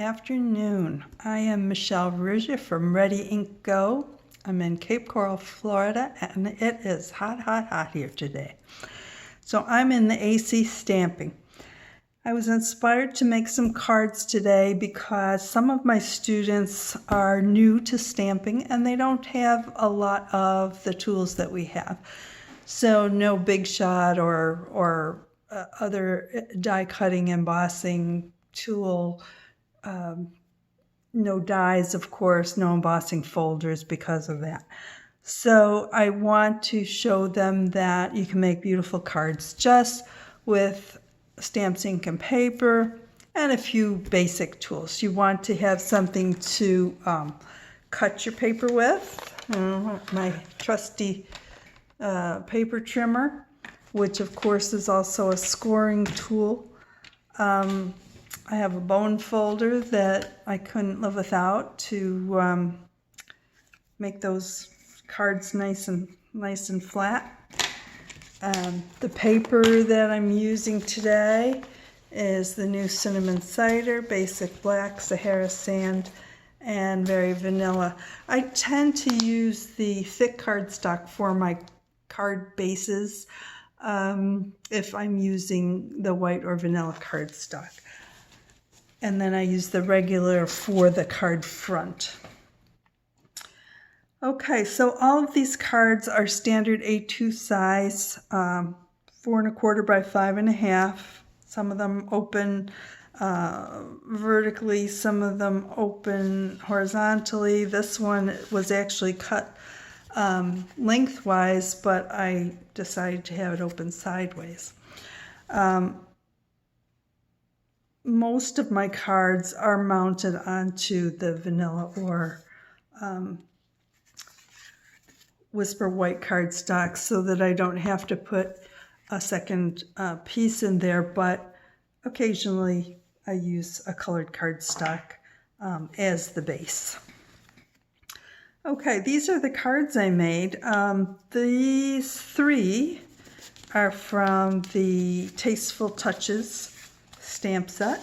afternoon. I am Michelle Ruggia from Ready Ink Go. I'm in Cape Coral, Florida, and it is hot, hot, hot here today. So I'm in the AC stamping. I was inspired to make some cards today because some of my students are new to stamping and they don't have a lot of the tools that we have. So no Big Shot or other die cutting, embossing tool, no dies, of course, no embossing folders because of that. So I want to show them that you can make beautiful cards just with stamps, ink, and paper, and a few basic tools. You want to have something to cut your paper with. My trusty paper trimmer, which of course is also a scoring tool. I have a bone folder that I couldn't live without to make those cards nice and flat. The paper that I'm using today is the new Cinnamon Cider, Basic Black, Sahara Sand, and Very Vanilla. I tend to use the thick cardstock for my card bases if I'm using the white or vanilla cardstock. And then I use the regular for the card front. Okay, so all of these cards are standard A2 size, 4 1/4 by 5 1/2. Some of them open vertically, some of them open horizontally. This one was actually cut lengthwise, but I decided to have it open sideways. Most of my cards are mounted onto the vanilla or Whisper white cardstock so that I don't have to put a second piece in there, but occasionally I use a colored cardstock as the base. Okay, these are the cards I made. These 3 are from the Tasteful Touches stamp set.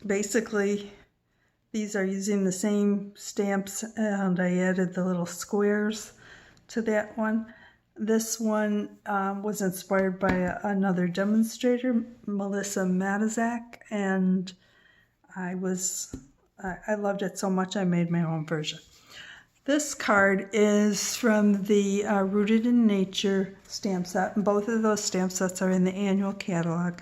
Basically, these are using the same stamps, and I added the little squares to that one. This one was inspired by another demonstrator, Melissa Matizak, and I loved it so much I made my own version. This card is from the Rooted in Nature stamp set, and both of those stamp sets are in the annual catalog.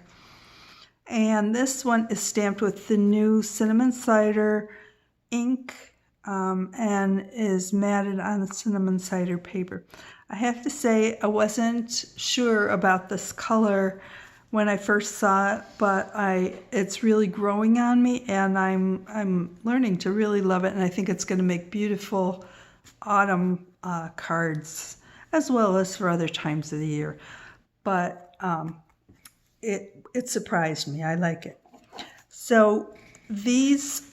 And this one is stamped with the new Cinnamon Cider ink and is matted on the Cinnamon Cider paper. I have to say I wasn't sure about this color when I first saw it, but it's really growing on me, and I'm learning to really love it, and I think it's going to make beautiful autumn cards as well as for other times of the year. But it surprised me. I like it. So these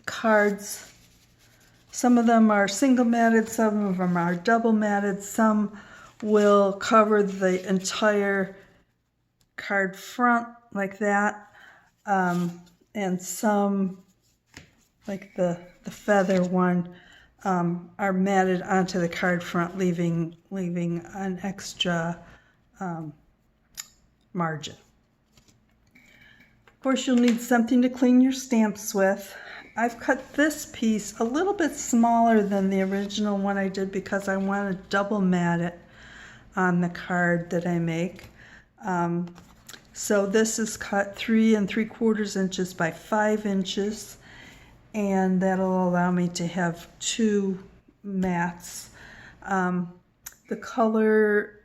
cards, some of them are single matted, some of them are double matted, some will cover the entire card front like that, and some, like the feather one, are matted onto the card front, leaving an extra margin. Of course, you'll need something to clean your stamps with. I've cut this piece a little bit smaller than the original one I did because I want to double mat it on the card that I make. So this is cut 3 3/4 inches by 5 inches, and that'll allow me to have 2 mats. The color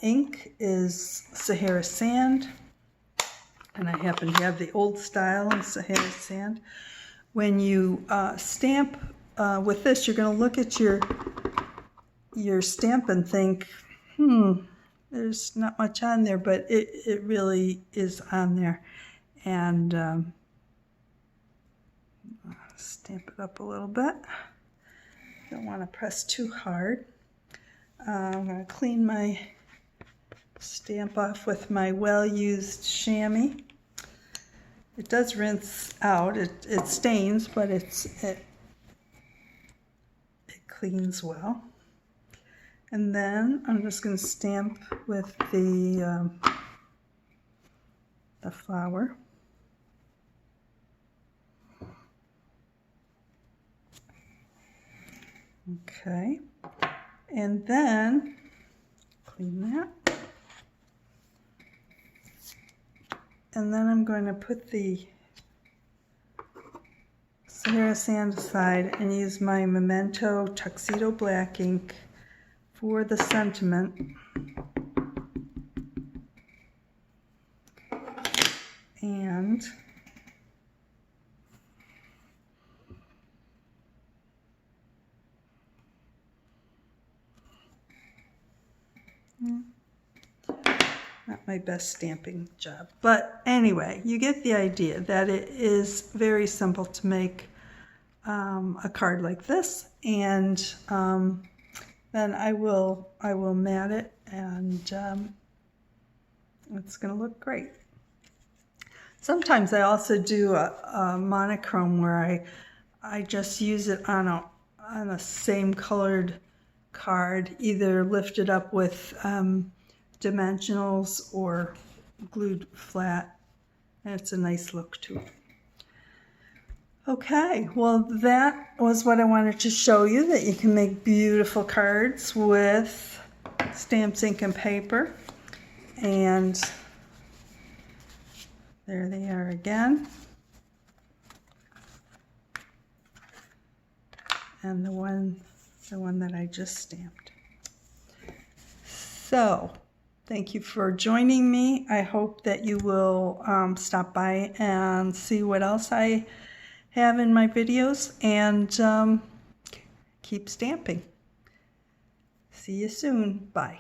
ink is Sahara Sand, and I happen to have the old style in Sahara Sand. When you stamp with this, you're going to look at your stamp and think, there's not much on there, but it really is on there. And stamp it up a little bit. Don't want to press too hard. I'm going to clean my stamp off with my well-used chamois. It does rinse out. It stains, but it cleans well. And then I'm just going to stamp with the flower. Okay, and then clean that. And then I'm going to put the Sahara Sand aside and use my Memento Tuxedo Black ink for the sentiment. And not my best stamping job, but anyway, you get the idea that it is very simple to make a card like this, and then I will mat it, and it's going to look great. Sometimes I also do a monochrome where I just use it on a same colored card, either lifted up with dimensionals or glued flat, and it's a nice look to it. Okay, well that was what I wanted to show you, that you can make beautiful cards with stamps, ink, and paper. And there they are again. And the one that I just stamped. So, thank you for joining me. I hope that you will stop by and see what else I have in my videos, and keep stamping. See you soon. Bye.